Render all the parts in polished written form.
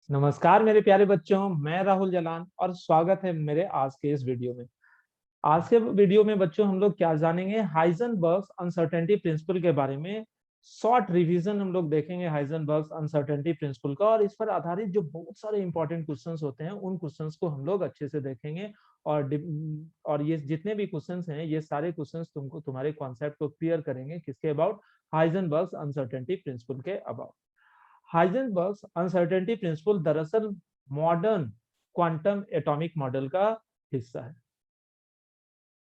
नमस्कार मेरे प्यारे बच्चों, मैं राहुल जलान और स्वागत है मेरे आज के इस वीडियो में। आज के वीडियो में बच्चों हम लोग क्या जानेंगे, हाइजेनबर्ग्स अनसर्टेनिटी प्रिंसिपल के बारे में। शॉर्ट रिवीजन हम लोग देखेंगे हाइजेनबर्ग्स अनसर्टेनिटी प्रिंसिपल का, और इस पर आधारित जो बहुत सारे इंपॉर्टेंट क्वेश्चंस होते हैं उन क्वेश्चंस को हम लोग अच्छे से देखेंगे। और ये जितने भी क्वेश्चंस हैं ये सारे क्वेश्चंस तुमको तुम्हारे कॉन्सेप्ट को क्लियर करेंगे, किसके अबाउट, हाइजेनबर्ग्स अनसर्टेनिटी प्रिंसिपल के अबाउट। हाइजेनबर्ग्स अनसर्टेनिटी प्रिंसिपल दरअसल मॉडर्न क्वांटम एटॉमिक मॉडल का हिस्सा है।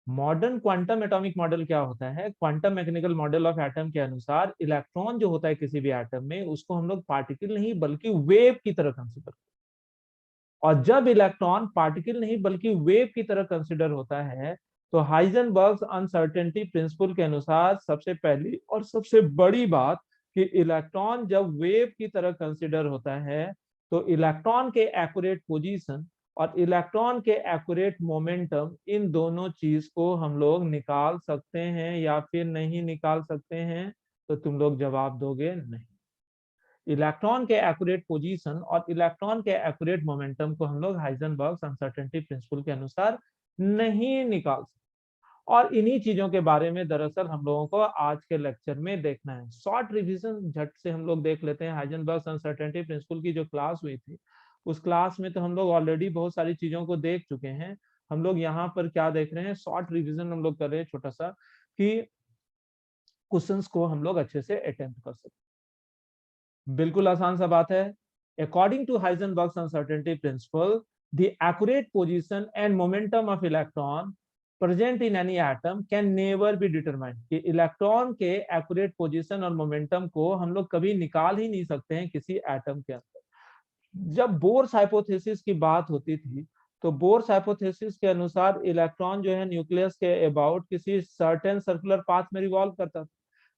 मॉडर्न क्वांटम एटॉमिक मॉडल क्या होता है? Quantum mechanical model of atom के अनुसार इलेक्ट्रॉन जो होता है किसी भी एटम में, उसको हम लोग पार्टिकल नहीं बल्कि वेव की तरह कंसिडर करते हैं। और जब इलेक्ट्रॉन पार्टिकल नहीं बल्कि वेव की तरह कंसिडर होता है, तो हाइजेनबर्ग्स अनसर्टेनिटी प्रिंसिपल के अनुसार सबसे पहली और सबसे बड़ी बात कि इलेक्ट्रॉन जब वेव की तरह कंसिडर होता है तो इलेक्ट्रॉन के एक्यूरेट पोजीशन और इलेक्ट्रॉन के एक्यूरेट मोमेंटम, इन दोनों चीज को हम लोग निकाल सकते हैं या फिर नहीं निकाल सकते हैं? तो तुम लोग जवाब दोगे नहीं। इलेक्ट्रॉन के एक्यूरेट पोजीशन और इलेक्ट्रॉन के एक्यूरेट मोमेंटम को हम लोग हाइजेनबर्ग्स अनसर्टेनिटी प्रिंसिपल के अनुसार नहीं निकाल सकते। और इन्हीं चीजों के बारे में दरअसल हम लोगों को आज के लेक्चर में देखना है। शॉर्ट रिवीजन झट से हम लोग देख लेते हैं। हाइजेनबर्ग्स अनसर्टेनिटी प्रिंसिपल की जो क्लास हुई थी, उस क्लास में तो हम लोग ऑलरेडी बहुत सारी चीजों को देख चुके हैं। हम लोग यहाँ पर क्या देख रहे हैं, शॉर्ट रिवीजन हम लोग कर रहे हैं छोटा सा, कि क्वेश्चंस को हम लोग अच्छे से अटेम्प्ट कर सकते। बिल्कुल आसान सा बात है। According to Heisenberg's uncertainty principle, the accurate position and momentum of electron present in any atom can never be determined. कि इलेक्ट्रॉन के एक्यूरेट पोजीशन और मोमेंटम को हम लोग कभी निकाल ही नहीं सकते हैं किसी एटम के अंदर। जब बोर्स हाइपोथेसिस की बात होती थी, तो बोर्स हाइपोथेसिस के अनुसार इलेक्ट्रॉन जो है न्यूक्लियस के अबाउट किसी सर्टेन सर्कुलर पाथ में रिवॉल्व करता था।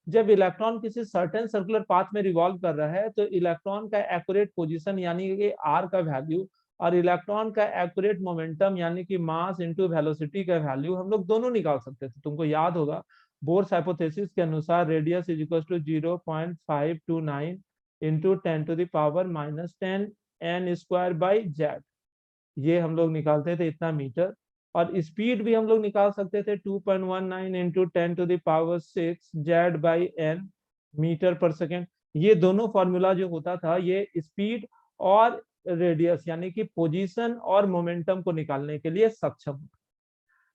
जब इलेक्ट्रॉन किसी सर्टेन सर्कुलर पाथ में रिवॉल्व कर रहा है तो इलेक्ट्रॉन का एक्यूरेट पोजीशन यानी कि आर का वैल्यू और इलेक्ट्रॉन का एक्यूरेट मोमेंटम यानी कि मास इनटू वेलोसिटी का वैल्यू हम लोग दोनों निकाल सकते थे। तुमको याद होगा, बोर्स हाइपोथेसिस के अनुसार radius is equal to 0.529 into 10⁻⁻10 n square by Z. ये हम लोग निकालते थे इतना मीटर। और स्पीड भी हम लोग निकाल सकते थे 2.19 into 10⁻6 Z by n meter पर सेकेंड। ये दोनों फॉर्मूला जो होता था ये स्पीड और रेडियस यानी कि पोजीशन और मोमेंटम को निकालने के लिए सक्षम होता।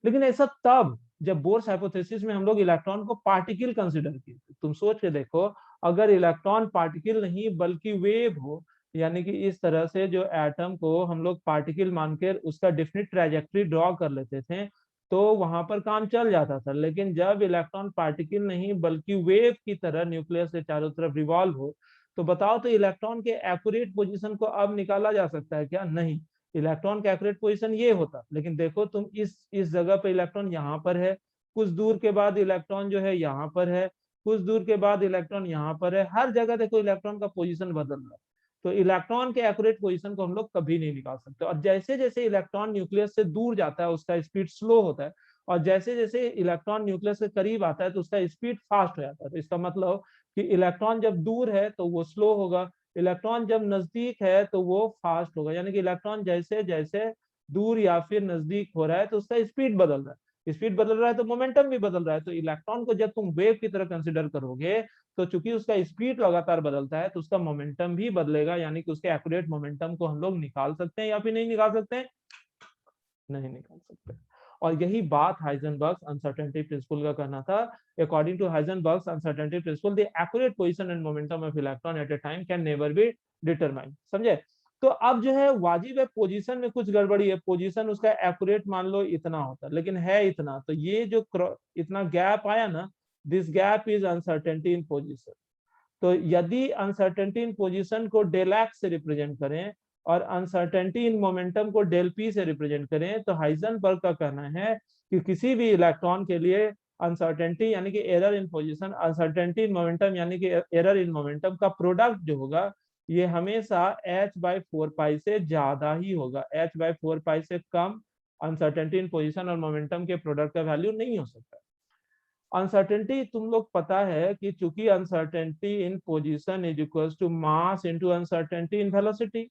लेकिन ऐसा तब जब बोर्स हाइपोथेसिस में हम लोग इलेक्ट्रॉन को पार्टिकल कंसिडर किए थे। तुम सोच के देखो, अगर इलेक्ट्रॉन पार्टिकल नहीं बल्कि वेव हो, यानी कि इस तरह से जो एटम को हम लोग पार्टिकल मानकर उसका डेफिनेट ट्रैजेक्टरी ड्रॉ कर लेते थे, तो वहां पर काम चल जाता था। लेकिन जब इलेक्ट्रॉन पार्टिकल नहीं बल्कि वेव की तरह न्यूक्लियस के चारों तरफ रिवॉल्व हो, तो बताओ, तो इलेक्ट्रॉन के एक्यूरेट पोजीशन को अब निकाला जा सकता है क्या? नहीं। इलेक्ट्रॉन का एक्यूरेट पोजीशन ये होता, लेकिन देखो तुम इस जगह पे इलेक्ट्रॉन यहाँ पर है, कुछ दूर के बाद इलेक्ट्रॉन जो है यहाँ पर है, कुछ दूर के बाद इलेक्ट्रॉन यहाँ पर है। हर जगह देखो इलेक्ट्रॉन का पोजीशन बदल रहा है। तो इलेक्ट्रॉन के एक्यूरेट पोजीशन को हम लोग कभी नहीं निकाल सकते। और जैसे जैसे इलेक्ट्रॉन न्यूक्लियस से दूर जाता है उसका स्पीड स्लो होता है, और जैसे जैसे इलेक्ट्रॉन न्यूक्लियस के करीब आता है तो उसका स्पीड फास्ट हो जाता है। तो इसका मतलब कि इलेक्ट्रॉन जब दूर है तो वो स्लो होगा, इलेक्ट्रॉन जब नजदीक है तो वो फास्ट होगा। यानी कि इलेक्ट्रॉन जैसे जैसे दूर या फिर नजदीक हो रहा है तो उसका स्पीड बदल रहा है, स्पीड बदल रहा है तो मोमेंटम भी बदल रहा है। तो इलेक्ट्रॉन को जब तुम वेव की तरह कंसिडर करोगे, तो चूंकि उसका स्पीड लगातार बदलता है तो उसका मोमेंटम भी बदलेगा। यानी कि उसके एक्यूरेट मोमेंटम को हम लोग निकाल सकते हैं या फिर नहीं निकाल सकते हैं? नहीं निकाल सकते। और यही बात हाइजेनबर्ग्स अनसर्टेनिटी प्रिंसिपल का कहना था। According to Heisenberg's uncertainty principle, the accurate position and momentum of electron at a time can never be determined. समझे? तो अब जो है वाजिब है, पोजीशन में कुछ गड़बड़ी है, पोजीशन उसका एक्यूरेट मान लो इतना होता लेकिन है इतना, तो ये जो इतना गैप आया ना, this gap is uncertainty in position. तो यदि अनसर्टेनिटी इन पोजीशन को डेल एक्स से रिप्रेजेंट करें और अनसर्टेनिटी इन मोमेंटम को डेल पी से रिप्रेजेंट करें, तो हाइजेनबर्ग का कहना है कि किसी भी इलेक्ट्रॉन के लिए अनसर्टेनिटी यानी कि error in position, uncertainty in momentum यानी कि एरर इन मोमेंटम का प्रोडक्ट जो होगा ये हमेशा h/4 से ज्यादा ही होगा। h/4 से कम अनसर्टेनिटी इन पोजीशन और मोमेंटम के प्रोडक्ट का वैल्यू नहीं हो सकता। अनसर्टेनिटी तुम लोग पता है कि चूंकि uncertainty in position is equal to mass into uncertainty in velocity,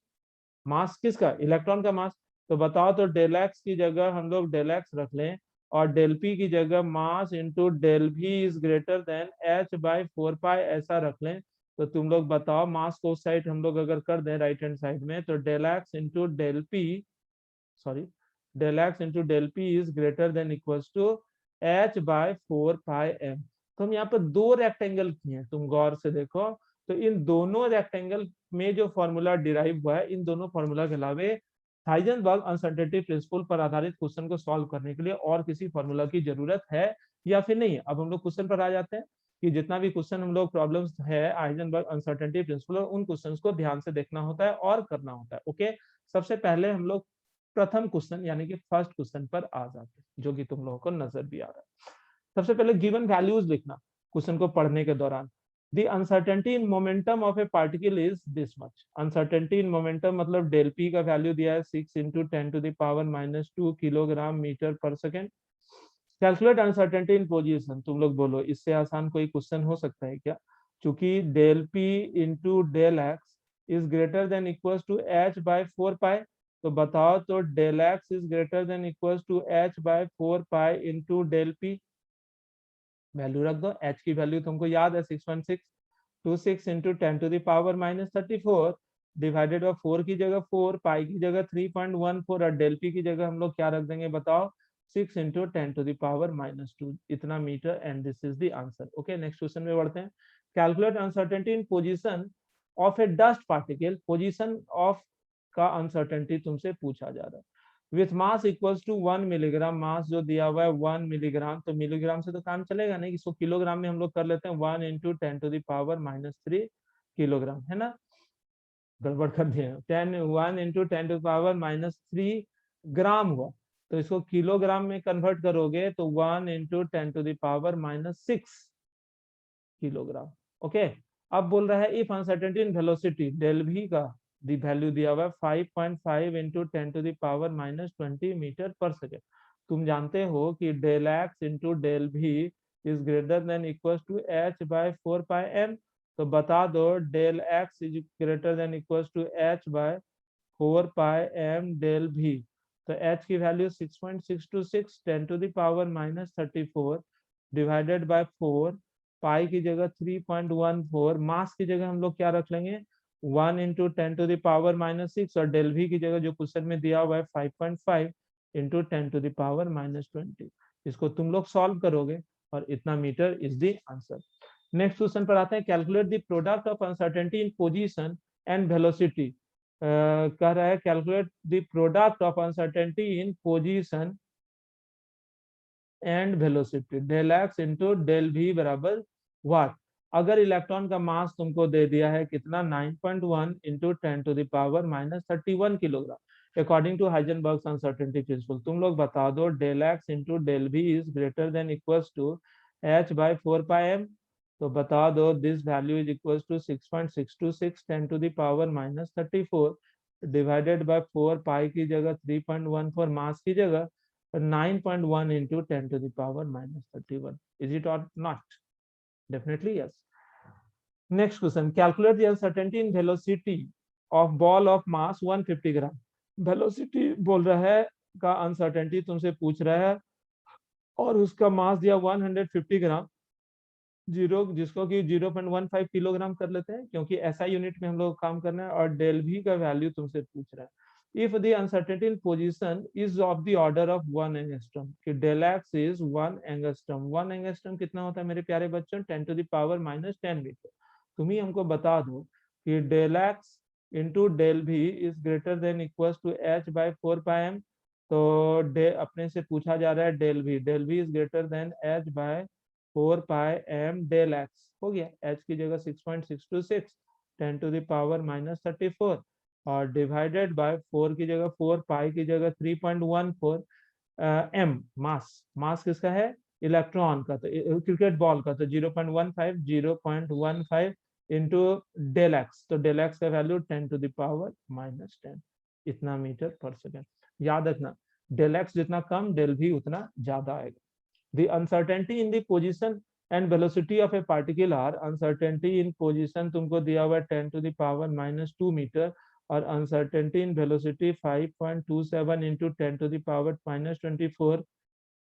mass किसका, इलेक्ट्रॉन का मास। तो बताओ, तो डेल एक्स की जगह हम लोग डेल एक्स रख लें और डेल पी की जगह mass into del v is greater than H by 4 पाई ऐसा रख लें। तो तुम लोग बताओ, मास को उस साइड हम लोग अगर कर दें राइट हैंड साइड में, तो del x into del p, sorry, del x into del p is greater than equals to h by 4 pi m. तो हम यहाँ पर दो रेक्टेंगल किए हैं, तुम गौर से देखो। तो इन दोनों रेक्टेंगल में जो फॉर्मूला डिराइव हुआ है, इन दोनों फॉर्मूला के अलावे हाइजेनबर्ग अनसर्टेनिटी प्रिंसिपल पर आधारित क्वेश्चन को सॉल्व करने के लिए और किसी फॉर्मूला की जरूरत है या फिर नहीं है। अब हम लोग क्वेश्चन पर आ जाते हैं कि जितना भी क्वेश्चन हम लोग प्रॉब्लम्स है हाइजेनबर्ग अनसर्टेनिटी प्रिंसिपल, उन क्वेश्चंस को ध्यान से देखना होता है और करना होता है। ओके, सबसे पहले हम लोग प्रथम क्वेश्चन यानी कि फर्स्ट क्वेश्चन पर आ जाते हैं, जो कि तुम लोगों को नजर भी आ रहा है। सबसे पहले गिवन वैल्यूज लिखना क्वेश्चन को पढ़ने के दौरान। The uncertainty in momentum of a particle is this much. Uncertainty in momentum मतलब डेल पी का वैल्यू दिया है 6 इंटू 10⁻⁻2 किलोग्राम मीटर पर second. Calculate uncertainty in position. तुम लोग बोलो, इससे आसान कोई क्वेश्चन हो सकता है क्या? क्योंकि del p into del x is greater than equals to h by 4 pi. तो बताओ, तो del x is greater than equals to h by 4 pi into del p. Value रख दो, एच की वैल्यू तुमको याद है 6.626 इंटू 10⁻⁻34 डिवाइडेड बाय 4 की जगह 4, पाई की जगह 3.14 और डेल पी की जगह हम लोग क्या रख देंगे बताओ, 6 इंटू 10⁻⁻2 इतना metre, and this is the answer. Okay, next question में बढ़ते हैं। Calculate uncertainty in position of a dust particle. Position of का अनसर्टेनिटी तुमसे पूछा जा रहा है। With mass equals to 1 milligram, mass जो दिया हुआ है 1 मिलीग्राम, तो मिलीग्राम से तो काम चलेगा नहीं, इसको किलोग्राम में हम लोग कर लेते हैं, 1 इंटू 10⁻⁻3 किलोग्राम, है ना, गड़बड़ कर दिए, 1 इंटू 10⁻⁻3 ग्राम हुआ। तो इसको किलोग्राम में कन्वर्ट करोगे तो 1 इंटू 10⁻⁻6 किलोग्राम। ओके, अब बोल रहा है if uncertainty in velocity, del v का दी वैल्यू दिया हुआ है 5.5 इंटू 10⁻⁻20 मीटर पर सेकेंड। तुम जानते हो कि del x into del v is greater than equal to h by 4 pi m. तो बता दो, del x is greater than equal to h by 4 pi m del v. तो एच की वैल्यू 6.626 10⁻⁻34 डिवाइडेड बाय 4, पाई की जगह 3.14, मास की जगह हम लोग क्या रख लेंगे 1 इंटू 10⁻⁻6 और डेल भी की जगह जो क्वेश्चन में दिया हुआ है 5.5 इंटू 10⁻⁻20। इसको तुम लोग सॉल्व करोगे और इतना metre is the answer. Next question पर आते हैं। Calculate the product of uncertainty in position and velocity. कह रहा है calculate the product of uncertainty in position and velocity, del x into del v बराबर व्हाट। अगर इलेक्ट्रॉन का मास तुमको दे दिया है कितना 9.1 into 10⁻⁻31 kilogram according to Heisenberg uncertainty principle, तुम लोग बता दो del x into del v is greater than equals to h by 4 pi m. तो बता दो this value is equals to 6.626 10⁻⁻34 divided by 4, pi की जगह 3.14, मास की जगह 9.1 into 10⁻⁻31. Is it or not? Definitely yes. Next question. Calculate the uncertainty in velocity of ball of mass 150 gram. Velocity बोल रहा है का uncertainty तुमसे पूछ रहा है और उसका मास दिया 150 ग्राम, जिसको कि 0.15 किलोग्राम कर लेते हैं क्योंकि ऐसा यूनिट में हम लोग काम करना है, और डेल भी का वैल्यू तुमसे पूछ रहा है। If the uncertainty in position is of the order of 1 angstrom, कि del x is 1 angstrom, 1 angstrom कितना होता है मेरे प्यारे बच्चों 10⁻⁻10 मीटर। तुम ही हमको बता दो कि del x into del v is greater than equal to h by 4 pi m. तो अपने से पूछा जा रहा है del v is greater than h by 4 pi m del x. हो गया, एच की जगह 6.626 10⁻⁻34 और डिवाइडेड बाय 4 की जगह 4, पाई की जगह 3.14 एम। मास किसका है, इलेक्ट्रॉन का, तो क्रिकेट बॉल का, तो 0.15 इंटू डेल एक्स, तो डेल एक्स का वैल्यू 10⁻⁻10 इतना मीटर पर सेकेंड। याद रखना, डेल एक्स जितना कम डेल भी उतना ज्यादा आएगा। The uncertainty in the position and velocity of a particle are, uncertainty in position तुमको दिया हुआ है 10⁻⁻2 मीटर और uncertainty in velocity 5.27 into 10⁻⁻24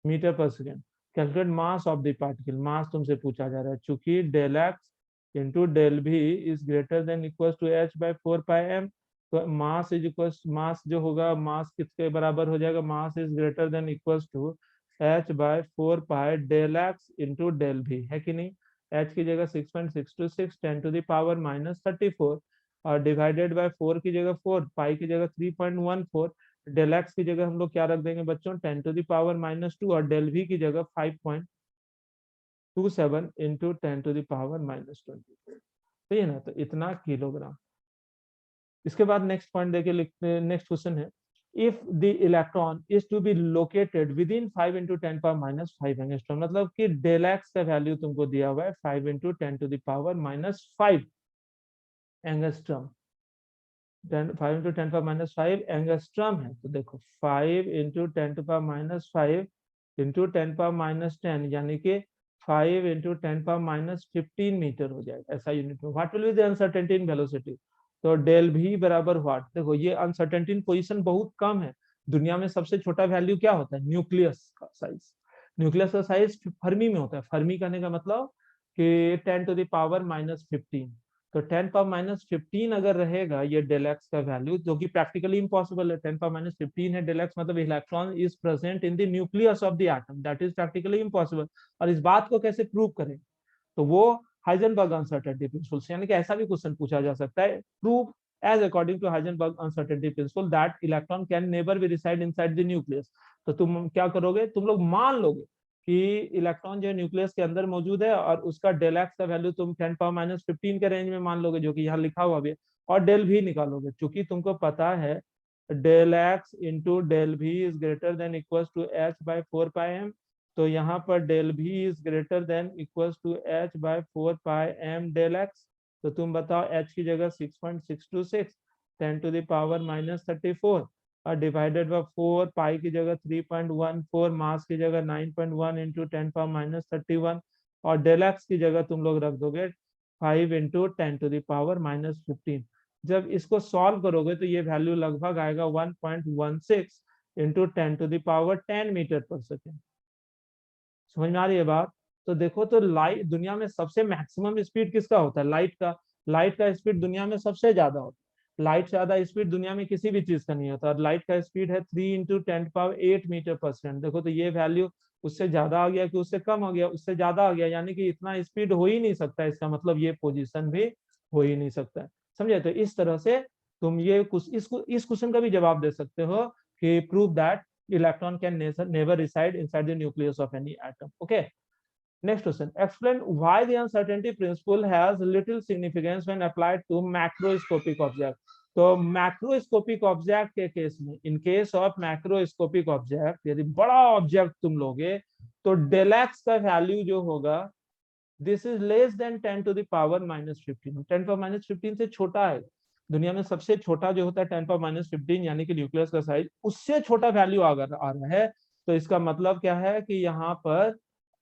metre पर second. Calculate mass of the particle, mass तुमसे पूछा जा रहा है। चूंकि del x into del v is greater than equal to h by 4πm, तो मास इज इक्वल, मास जो होगा, मास किसके बराबर हो जाएगा, mass is greater than equal to h by 4π del x into del v, है कि नहीं। एच की जगह 6.626 10⁻⁻34 और डिवाइडेड बाय 4 की जगह 4, पाई की जगह 3.14, डेल एक्स की जगह हम लोग क्या रख देंगे बच्चों, 10⁻⁻2 और डेल भी की जगह 5.27 इंटू 10⁻⁻24। सही है ना, तो इतना किलोग्राम। इसके बाद नेक्स्ट पॉइंट देखिए, लिखते, नेक्स्ट क्वेश्चन है, if the electron is to be located within 5 into 10⁻�5 angstrom, मतलब कि डेल एक्स का वैल्यू तुमको दिया हुआ है 5 इंटू 10⁻⁵ एंगस्ट्रॉम, 5 इंटू 10⁻⁵ एंगस्ट्रॉम है। तो देखो 5 इंटू 10⁻⁵ इंटू 10⁻10 यानी कि 5 इंटू 10⁻15 मीटर हो जाएगा ऐसा यूनिट में। What will be the uncertainty in velocity, तो डेल भी बराबर व्हाट, देखो ये अनसर्टेनिटी इन पोजीशन बहुत कम है। दुनिया में सबसे छोटा वैल्यू क्या होता है, न्यूक्लियस का साइज। न्यूक्लियस का साइज फर्मी में होता है। फर्मी कहने का मतलब कि 10⁻⁻15, तो 10⁻⁻15 अगर रहेगा ये डेल एक्स का वैल्यू, जो कि प्रैक्टिकली इम्पॉसिबल है। 10⁻⁻15 है डेल एक्स, मतलब electron is present in the nucleus of the atom, that is practically impossible. और इस बात को कैसे प्रूव करें, तो वो हाइजेनबर्ग अनसर्टेनिटी प्रिंसिपल से, यानी कि ऐसा भी क्वेश्चन पूछा जा सकता है, prove as according to Heisenberg uncertainty principle that electron can never be reside inside the nucleus. तो तुम क्या करोगे, तुम लोग मान लोगे कि इलेक्ट्रॉन जो है न्यूक्लियस के अंदर मौजूद है और उसका डेल एक्स का वैल्यू तुम 10⁻⁻15 के रेंज में मान लोगे, जो कि यहाँ लिखा हुआ भी है, और डेल भी निकालोगे। चूंकि तुमको पता है del x into del v is greater than equal to h by 4πm, तो यहाँ पर del v is greater than equals to h by 4πm del x. तो तुम बताओ एच की जगह 6.626 10⁻⁻34 और डिवाइडेड बाय 4, पाई की जगह 3.14, मास की जगह 9.1 इंटू 10⁻31 और डेल एक्स की जगह तुम लोग रख दोगे 5 इंटू 10⁻⁻15। जब इसको सॉल्व करोगे तो ये वैल्यू लगभग आएगा 1.16 इंटू 10⁻10 मीटर पर सेकेंड। समझ में आ रही है बात। तो देखो, तो लाइट, दुनिया में सबसे मैक्सिमम स्पीड किसका होता है, लाइट का। लाइट का स्पीड दुनिया में सबसे ज्यादा होता है। लाइट से ज्यादा स्पीड दुनिया में किसी भी चीज का नहीं होता। और लाइट का स्पीड है 3 इंटू 10⁸ मीटर पर सेकेंड। देखो तो ये वैल्यू उससे ज्यादा आ गया कि उससे कम हो गया, उससे ज्यादा आ गया, यानी कि इतना स्पीड हो ही नहीं सकता। इसका मतलब ये पोजीशन भी हो ही नहीं सकता है। समझे, तो इस तरह से तुम ये कुछ इस क्वेश्चन का भी जवाब दे सकते हो कि prove that electron can never reside inside the nucleus of any atom. Okay, next question, explain why the uncertainty principle has little significance when applied to macroscopic object। तो मैक्रोस्कोपिक ऑब्जेक्ट के case में, in case of macroscopic object, यदि बड़ा object तुम लोगे तो del x का value जो होगा, दिस इज लेस देन 10⁻⁻15, 10⁻⁻15 से छोटा है। दुनिया में सबसे छोटा जो होता है 10⁻⁻15, यानी कि न्यूक्लियस का साइज, उससे छोटा वैल्यू अगर आ रहा है, तो इसका मतलब क्या है कि यहाँ पर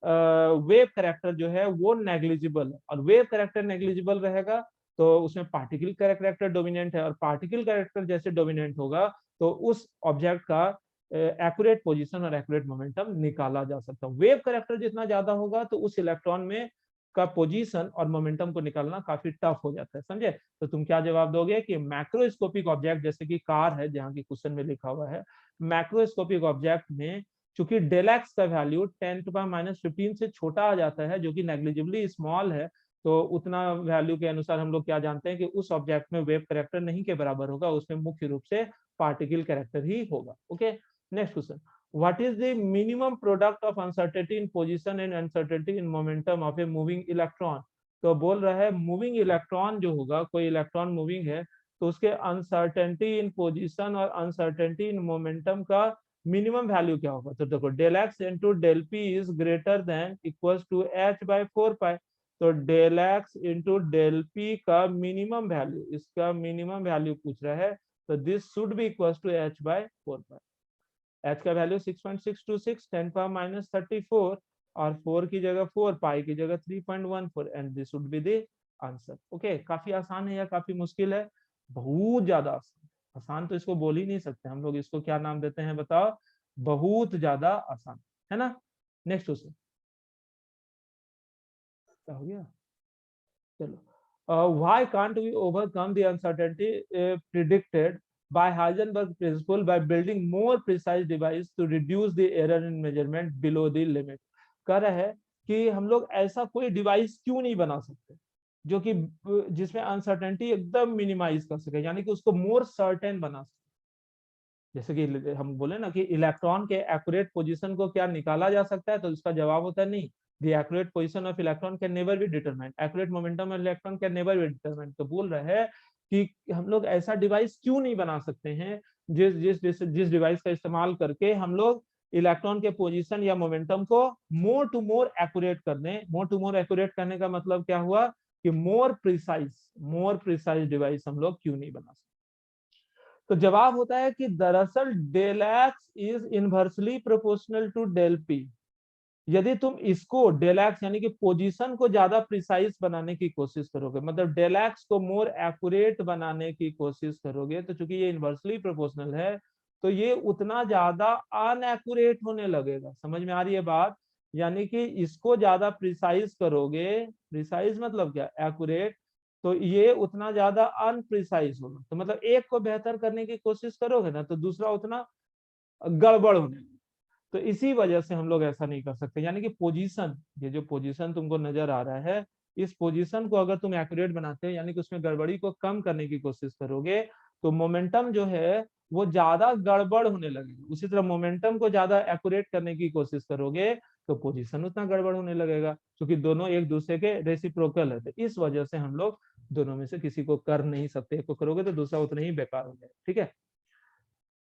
वेव कैरेक्टर जो है वो नेग्लिजिबल है। और वेव कैरेक्टर नेग्लिजिबल रहेगा तो उसमें पार्टिकल कैरेक्टर डोमिनेंट है, और पार्टिकल कैरेक्टर जैसे डोमिनेंट होगा तो उस ऑब्जेक्ट का एक्यूरेट पोजीशन और एक्यूरेट मोमेंटम निकाला जा सकता है। वेव कैरेक्टर जितना ज्यादा होगा तो उस इलेक्ट्रॉन में का पोजीशन और मोमेंटम को निकालना काफी टफ हो जाता है। समझे, तो तुम क्या जवाब दोगे कि मैक्रोस्कोपिक ऑब्जेक्ट, जैसे कि कार है जहाँ की क्वेश्चन में लिखा हुआ है, मैक्रोस्कोपिक ऑब्जेक्ट में चूंकि डेल एक्स का वैल्यू 10⁻⁻15 से छोटा आ जाता है, जो कि नेग्लिजिबली स्मॉल है, तो उतना वैल्यू के अनुसार हम लोग क्या जानते हैं कि उस ऑब्जेक्ट में वेव कैरेक्टर नहीं के बराबर होगा, उसमें मुख्य रूप से पार्टिकल कैरेक्टर ही होगा। Okay, next question, what is the minimum product of uncertainty in position and uncertainty in momentum of a moving electron। तो बोल रहा है मूविंग इलेक्ट्रॉन जो होगा, कोई इलेक्ट्रॉन मूविंग है तो उसके अनसर्टेनिटी इन पोजीशन और अनसर्टेनिटी इन मोमेंटम का मिनिमम वैल्यू क्या होगा। तो देखो del x into del p is greater than equals to h by 4π। तो del x into del p का मिनिमम वैल्यू, इसका मिनिमम वैल्यू पूछ रहा है, तो this should be equals to h by 4π। H का वैल्यू 6.626 10⁻34 और 4 की जगह 4, पाई की जगह 3.14 and this would be the answer. Okay, काफी आसान है या काफी मुश्किल है, बहुत ज्यादा आसान। आसान तो इसको बोल ही नहीं सकते हम लोग, इसको क्या नाम देते हैं बताओ? बहुत ज्यादा आसान, है ना। नेक्स्ट क्वेश्चन क्या हो गया? चलो, why can't we overcome the uncertainty predicted by Heisenberg principle by building more precise device to reduce the error in measurement below the limit? कह रहा है कि हम लोग ऐसा कोई डिवाइस क्यों नहीं बना सकते जो कि जिसमें अनसर्टेनिटी एकदम मिनिमाइज कर सके, यानी कि उसको मोर सर्टेन बना सके। जैसे कि हम बोले ना कि इलेक्ट्रॉन के एक्यूरेट पोजीशन को क्या निकाला जा सकता है, तो इसका जवाब होता है नहीं। The accurate position of electron can never be determined, accurate momentum of electron can never be determined. तो बोल रहे हैं कि हम लोग ऐसा डिवाइस क्यों नहीं बना सकते हैं जिस डिवाइस का इस्तेमाल करके हम लोग इलेक्ट्रॉन के पोजीशन या मोमेंटम को मोर टू मोर एक्यूरेट कर दें। मोर टू मोर एक्यूरेट करने का मतलब क्या हुआ कि मोर प्रिसाइज डिवाइस हम लोग क्यों नहीं बना सकते। तो जवाब होता है कि दरअसल del x is inversely proportional to del p. यदि तुम इसको डेल एक्स यानी कि पोजीशन को ज्यादा प्रिसाइज बनाने की कोशिश करोगे, मतलब डेल एक्स को मोर एक्यूरेट बनाने की कोशिश करोगे, तो चूंकि ये इनवर्सली प्रोपोर्शनल है तो ये उतना ज्यादा अनएक्यूरेट होने लगेगा। समझ में आ रही है बात? यानी कि इसको ज्यादा प्रिसाइज करोगे, प्रिसाइज मतलब क्या? एक्यूरेट, तो ये उतना ज्यादा अनप्रिसाइज होगा। तो मतलब एक को बेहतर करने की कोशिश करोगे ना तो दूसरा उतना गड़बड़ होने लगेगा। तो इसी वजह से हम लोग ऐसा नहीं कर सकते। यानी कि पोजीशन, ये जो पोजीशन तुमको नजर आ रहा है, इस पोजीशन को अगर तुम एक्यूरेट बनाते हो यानी कि उसमें गड़बड़ी को कम करने की कोशिश करोगे, तो मोमेंटम जो है वो ज्यादा गड़बड़ होने लगेगा। उसी तरह मोमेंटम को ज्यादा एक्यूरेट करने की कोशिश करोगे तो पोजीशन उतना गड़बड़ होने लगेगा, क्योंकि दोनों एक दूसरे के रेसिप्रोकल है। तो इस वजह से हम लोग दोनों में से किसी को कर नहीं सकते। एक को करोगे तो दूसरा उतना ही बेकार हो जाएगा। ठीक है।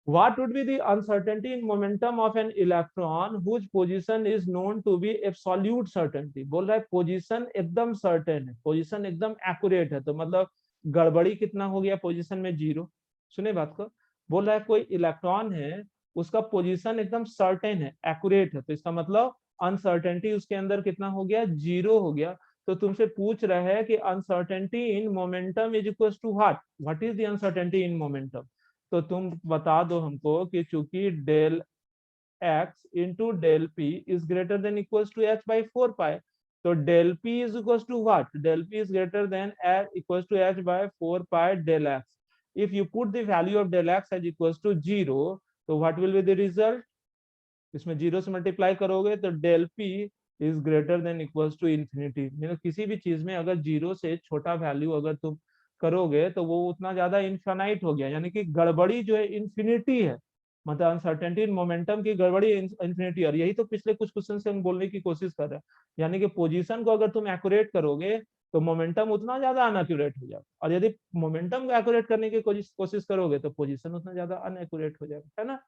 What would be the uncertainty in momentum of an electron whose position is known to be absolute certainty? बोल रहा है पोजीशन एकदम सर्टेन है, पोजीशन एकदम एक्यूरेट है, तो मतलब गड़बड़ी कितना हो गया? पोजीशन में 0। सुने बात को। बोल रहा है कोई इलेक्ट्रॉन है, उसका पोजीशन एकदम सर्टेन है, एक्यूरेट है, तो इसका मतलब अनसर्टेनिटी उसके अंदर कितना हो गया? 0 हो गया। तो तुमसे पूछ रहा है कि uncertainty in momentum is equal to what is the uncertainty in momentum? तो तुम बता दो हमको कि चूंकि del x into del p is greater than equals to h by 4 pi, तो del p is equals to what? Del p is greater than equals to h by 4 pi del x. If you put the value of del x as equals to 0, तो what will be the result? इसमें 0 से multiply करोगे तो del p is greater than equals to infinity. मतलब किसी भी चीज में अगर 0 से छोटा वैल्यू अगर तुम करोगे तो वो उतना ज्यादा इनफाइनाइट हो गया, यानी कि गड़बड़ी जो है इन्फिनिटी है। मतलब अनसर्टेनिटी इन मोमेंटम की गड़बड़ी इन्फिनिटी। और यही तो पिछले कुछ क्वेश्चन से हम बोलने की कोशिश कर रहे हैं। यानी कि पोजीशन को अगर तुम एक्यूरेट करोगे तो मोमेंटम उतना ज्यादा अनएक्यूरेट हो जाएगा, और यदि मोमेंटम को एक्यूरेट करने की कोशिश करोगे तो पोजीशन उतना ज्यादा अनएक्यूरेट हो जाएगा, है ना।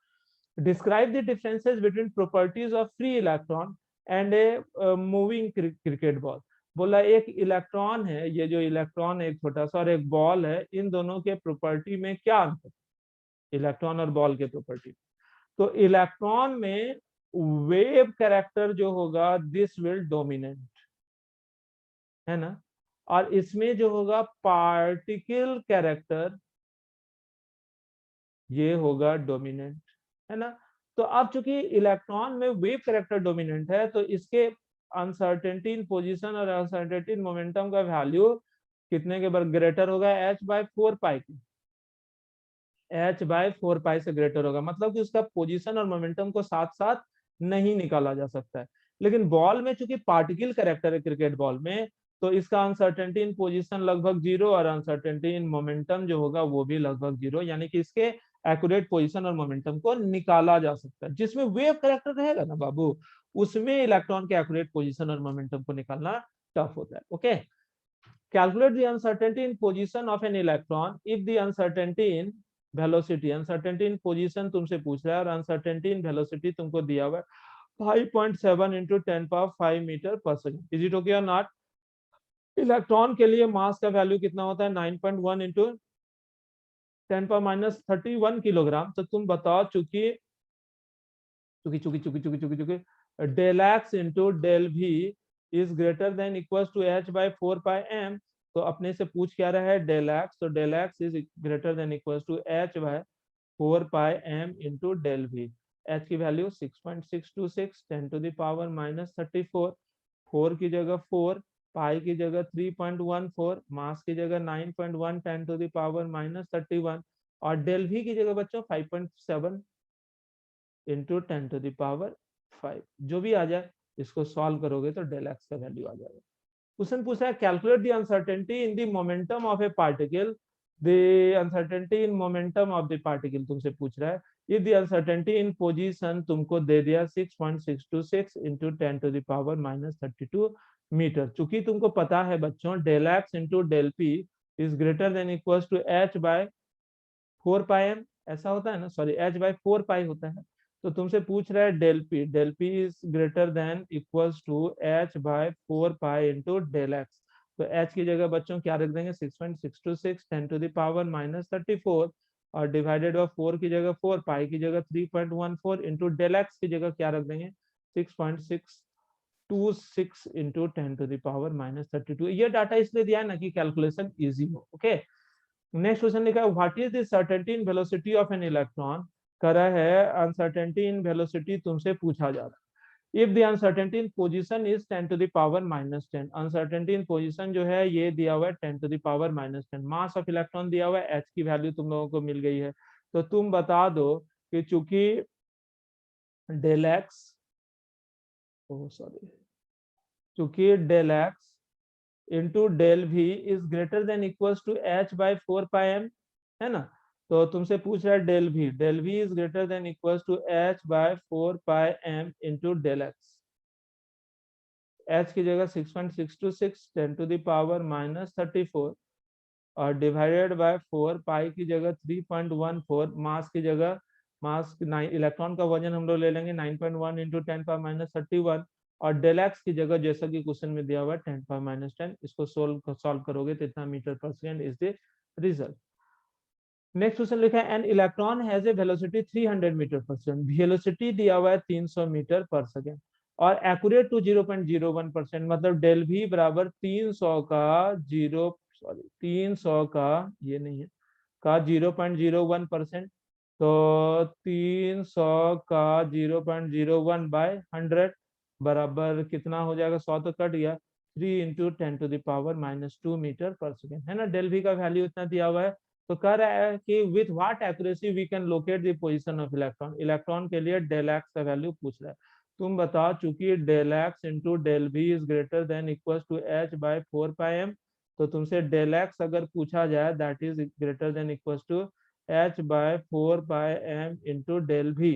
Describe the differences between properties of free electron and a moving cricket ball. बोला एक इलेक्ट्रॉन है, ये जो इलेक्ट्रॉन है एक छोटा सा और एक बॉल है, इन दोनों के प्रॉपर्टी में क्या अंतर? इलेक्ट्रॉन और बॉल के प्रॉपर्टी। तो इलेक्ट्रॉन में वेव कैरेक्टर जो होगा दिस विल डोमिनेंट, है ना। और इसमें जो होगा पार्टिकल कैरेक्टर ये होगा डोमिनेंट, है ना। तो अब चूंकि इलेक्ट्रॉन में वेव कैरेक्टर डोमिनेंट है तो इसके अनसर्टेनिटी इन पोजीशन और अनसर्टेनिटी इन मोमेंटम का वैल्यू कितने के बराबर ग्रेटर होगा? h/4 पाई की, h/4 पाई से ग्रेटर होगा। मतलब कि उसका पोजीशन और मोमेंटम को साथ साथ नहीं निकाला जा सकता है। लेकिन बॉल में चूंकि पार्टिकल कैरेक्टर है क्रिकेट बॉल में, तो इसका अनसर्टेनिटी इन पोजीशन लगभग 0 और अनसर्टेनिटी इन मोमेंटम जो होगा वो भी लगभग 0, यानी कि इसके एक्यूरेट पोजीशन और मोमेंटम को निकाला जा सकता है। जिसमें वेव कैरेक्टर रहेगा ना बाबू, उसमें इलेक्ट्रॉन के एक्यूरेट पोजीशन और मोमेंटम को निकालना टफ होता है। Okay. Calculate the uncertainty in position of an electron if the uncertainty in velocity, uncertainty in position तुमसे पूछ रहा है और अनसर्टेनिटी इन वेलोसिटी तुमको दिया हुआ है 5.7 इंटू 10⁵ मीटर पर सेकेंड। इज इट ओके और नॉट? इलेक्ट्रॉन के लिए मास का वैल्यू कितना होता है? 9.1 इंटू 10⁻31 किलोग्राम। तो तुम बताओ चूंकि चूंकि चूंकि चूंकि चूंकि चूंकि चूंकि del x into del v is greater than equal to h/4 pi m, तो अपने से पूछ क्या रहा है डेल एक्स, तो del x is greater than equal to h by 4 pi m into del v. H की value 6.626 10 to the power minus 34, 4 की जगह 4, पाई की जगह 3.14, मास की जगह 9.1 10 टू द पावर माइनस 31, और डेल वी की जगह बच्चों 5.7 इंटू 10 टू द पावर 5। जो भी आ जाए इसको सॉल्व करोगे तो डेल एक्स का वैल्यू आ जाएगा। क्वेश्चन पूछा है calculate the uncertainty in the momentum of A particle, the uncertainty in momentum of the particle तुमसे पूछ रहा है। ये द अनसर्टेनिटी इन पोजीशन तुमको दे दिया 6.626 into 10 to the power minus 32 metre. चूंकि तुमको पता है बच्चों del x into del p is greater than equal to h by 4 pi m, ऐसा होता है ना, सॉरी एच बाय 4 पाई होता है। तो तुमसे पूछ रहा है del p is greater than equals to h by 4 pi into del x. तो एच की जगह बच्चों क्या रख देंगे 6.626 10 टू द पावर माइनस 34, और डिवाइडेड बाय 4 की जगह 4, पाई की जगह 3.14 इंटू डेल एक्स की जगह क्या रख देंगे 6.626 into 10 to the power minus 32। ये डाटा इसलिए दिया है ना कि कैलकुलेशन इजी हो। ओके, नेक्स्ट क्वेश्चन लिखा है what is the certainty in velocity of an electron. करा है अनसर्टेनिटी इन वेलोसिटी तुमसे पूछा जा रहा है। If the uncertainty in position is 10 to the power minus 10, uncertainty in position जो है ये दिया हुआ है 10 to the power minus 10, mass of electron दिया हुआ है, एच की वैल्यू तुम लोगों को मिल गई है। तो तुम बता दो कि चूंकि डेल एक्स, सॉरी, चूंकि del x into del v is greater than equals to h by 4 pi m, है ना। तो तुमसे पूछ रहा है del v is greater than equals to h by 4 pi m into del x. H की जगह 6.626 10 टू द पावर माइनस 34, और डिवाइडेड बाय 4, पाई की जगह 3.14, मास की जगह मास 9, इलेक्ट्रॉन का वजन हम लोग ले लेंगे 9.1 इंटू 10 पावर माइनस 31, और डेल एक्स की जगह जैसा कि क्वेश्चन में दिया हुआ है 10 पावर माइनस 10। इसको सॉल्व करोगे तो इतना मीटर पर second is the result. Next question लिखा है an electron has a velocity 300 metre पर सेकंड, वेलोसिटी दिया हुआ है 300 मीटर पर सेकंड, और एक्यूरेट टू 0.01%, मतलब डेल वी बराबर 300 का 300 का, ये नहीं है, का 0.01%। तो 300 का 0.01 बाय 100 बराबर कितना हो जाएगा, 100 तो कट गया, 3 into 10 to the power minus 2 metre पर सेकेंड, है ना। डेल वी का वैल्यू इतना दिया हुआ है। तो कह रहा है कि with what accuracy we can locate the position of electron, electron के लिए डेल एक्स का वैल्यू पूछ रहा है। तुम बताओ चूंकि del x into del v is greater than equal to h by 4 pi m, तो तुमसे डेल एक्स अगर पूछा जाए that is greater than equal to h by 4 pi m into del v,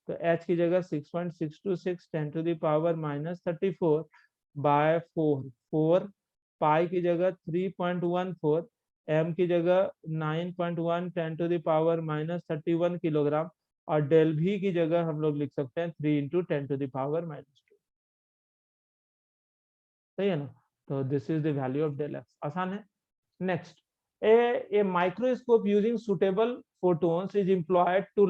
तो एच की जगह 6.626 10 to the power minus 34 by 4, pi की जगह 3.14, एम की जगह 9.1 10 to the power minus 31 kilogram, और डेल भी की जगह हम लोग लिख सकते हैं 3 into 10 to the power minus 2। सही है ना। तो this is the value of del x, आसान है। Next, a microscope using suitable photons is employed to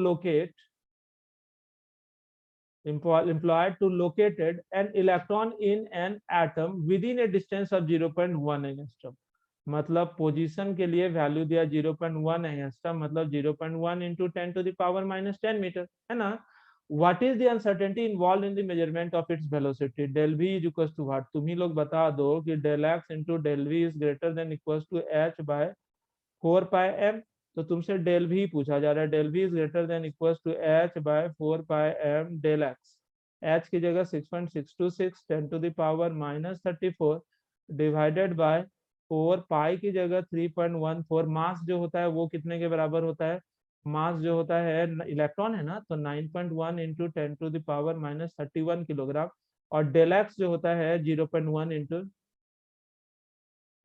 located an electron in an atom within a distance of 0.1 angstrom, मतलब position के लिए value दिया 0.1 एंगस्ट्रम, मतलब 0.1 into 10 to the power minus 10 metre, है ना। What is the uncertainty involve in the measurement of its velocity, del v is equal to what, तुम ही लोग बता दो कि del x into del v is greater than equal to h by 4 pi m. तो तुमसे del v पूछा जा रहा है, del v is greater than equal to h by 4 pi m del x. H की जगह 6.626 10 to the power minus 34 divided by 4, pi की जगह 3.14, मास जो होता है वो कितने के बराबर होता है, मास जो होता है इलेक्ट्रॉन है ना, तो 9.1 into 10 to the power minus 31 kilogram, और डेल एक्स जो होता है 0.1 into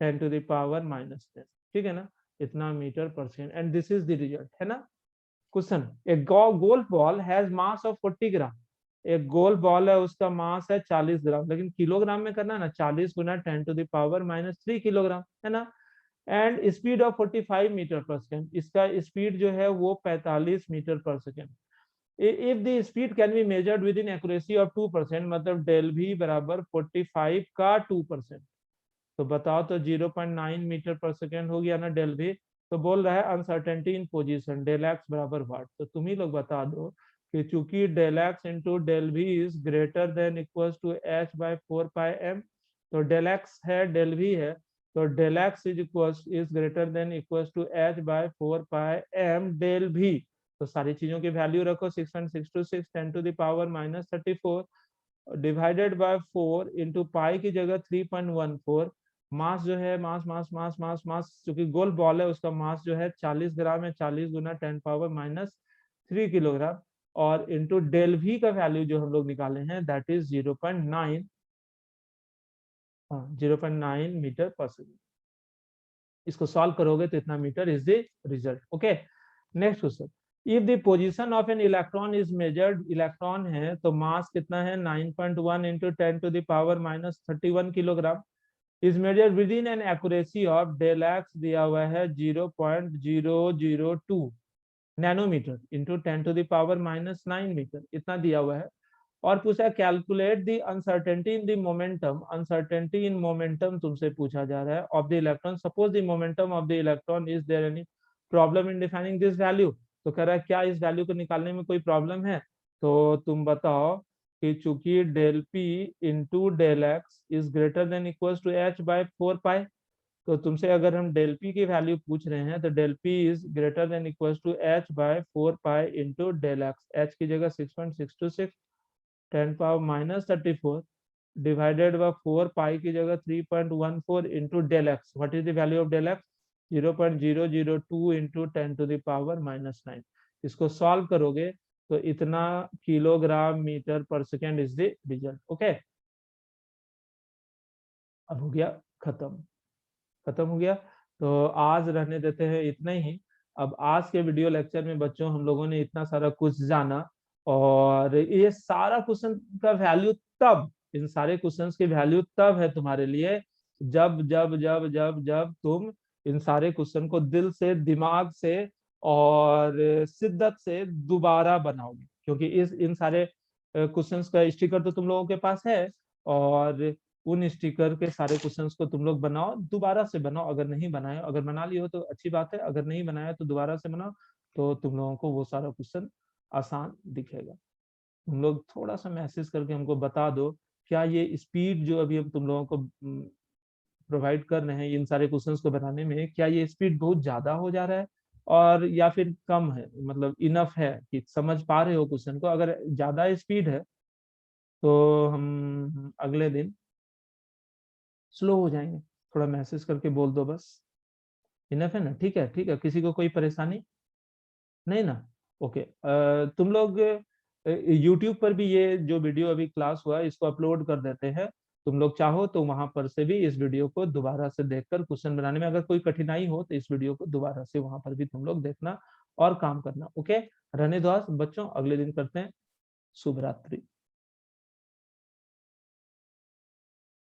10 to the power minus 10, ठीक है ना, इतना मीटर पर second, and this is the result, है ना। Question, a golf ball has mass of 40 gram, एक गोल बॉल है उसका मास है 40 ग्राम, लेकिन किलोग्राम में करना है ना, 40 गुना 10 to the power minus 3 kilogram, है ना। एंड स्पीड ऑफ 45 मीटर पर सेकेंड, इसका स्पीड जो है वो 45 मीटर पर second. If the speed can be measured within accuracy of 2%, मतलब डेल भी बराबर 45 का 2%, तो बताओ तो 0.9 मीटर पर सेकेंड हो गया ना डेल भी। तो बोल रहा है uncertainty in position del x बराबर व्हाट। तो तुम ही लोग बता दो कि चूंकि del x into del v is greater than equal to h by 4 pi m. तो डेल एक्स है डेल भी है, तो del x is greater than equal to h by 4 pi m del v. तो सारी चीजों की value रखो 6.626 10 to the power minus 34 divided by 4 into pi की जगह 3.14। मास जो है मास मास मास मास मास चूंकि गोल बॉल है उसका मास जो है 40 ग्राम है, 40 गुना 10 पावर माइनस 3 किलोग्राम। और इंटू डेल भी का वैल्यू जो हम लोग निकाले हैं दैट इज 0.9, 0.9 मीटर पर सेकेंड। इसको सॉल्व करोगे तो इतना metre is the result. Okay, next question. If the position of an electron is measured, electron है तो मास कितना है 9.1 into 10 to the power minus 31 kilogram is measured within an accuracy of del x दिया हुआ है 0.002 nanometre into 10 to the power minus 9 metre, इतना दिया हुआ है। और पूछा calculate the uncertainty in the momentum, uncertainty in momentum तुमसे पूछा जा रहा है of the electron. Suppose the momentum of the electron is there any problem in defining this value. तो कह रहा है क्या इस वैल्यू को निकालने में कोई प्रॉब्लम है। तो तुम बताओ कि चूंकि del p into del x is greater than equal to h by 4 pi. तो तुमसे अगर हम डेल पी की वैल्यू पूछ रहे हैं तो del p is greater than equal to h by 4 pi into del x. H की जगह 6.626 10 power minus 34 divided by 4 pi की जगह 3.14 into del x. What is the value of del x 0.002 into 10 to the power minus 9। इसको solve करोगे तो इतना kilogram metre पर second is the result. Okay, अब हो गया खत्म, खत्म हो गया। तो आज रहने देते हैं इतना ही। अब आज के वीडियो लेक्चर में बच्चों हम लोगों ने इतना सारा कुछ जाना, और ये सारा क्वेश्चन का वैल्यू तब, इन सारे क्वेश्चंस की वैल्यू तब है तुम्हारे लिए जब जब जब जब जब तुम इन सारे क्वेश्चन को दिल से दिमाग से और शिद्दत से दोबारा बनाओगे। क्योंकि इस इन सारे क्वेश्चंस का स्टिकर तो तुम लोगों के पास है, और उन स्टिकर के सारे क्वेश्चंस को तुम लोग बनाओ, दोबारा से बनाओ। अगर नहीं बनाए, अगर बना लियो तो अच्छी बात है, अगर नहीं बनाया तो दोबारा से बनाओ। तो तुम लोगों को वो सारा क्वेश्चन आसान दिखेगा। तुम लोग थोड़ा सा मैसेज करके हमको बता दो क्या ये स्पीड जो अभी हम तुम लोगों को प्रोवाइड कर रहे हैं इन सारे क्वेश्चंस को बनाने में, क्या ये स्पीड बहुत ज्यादा हो जा रहा है और या फिर कम है, मतलब इनफ है कि समझ पा रहे हो क्वेश्चन को। अगर ज्यादा स्पीड है तो हम अगले दिन स्लो हो जाएंगे। थोड़ा मैसेज करके बोल दो बस। इनफ है ना? ठीक है, ठीक है। किसी को कोई परेशानी नहीं ना? ओके, तुम लोग यूट्यूब पर भी ये जो वीडियो अभी क्लास हुआ इसको अपलोड कर देते हैं। तुम लोग चाहो तो वहां पर से भी इस वीडियो को दोबारा से देखकर क्वेश्चन बनाने में अगर कोई कठिनाई हो तो इस वीडियो को दोबारा से वहां पर भी तुम लोग देखना और काम करना। ओके, रहने दो आज बच्चों, अगले दिन करते हैं। शुभ रात्रि।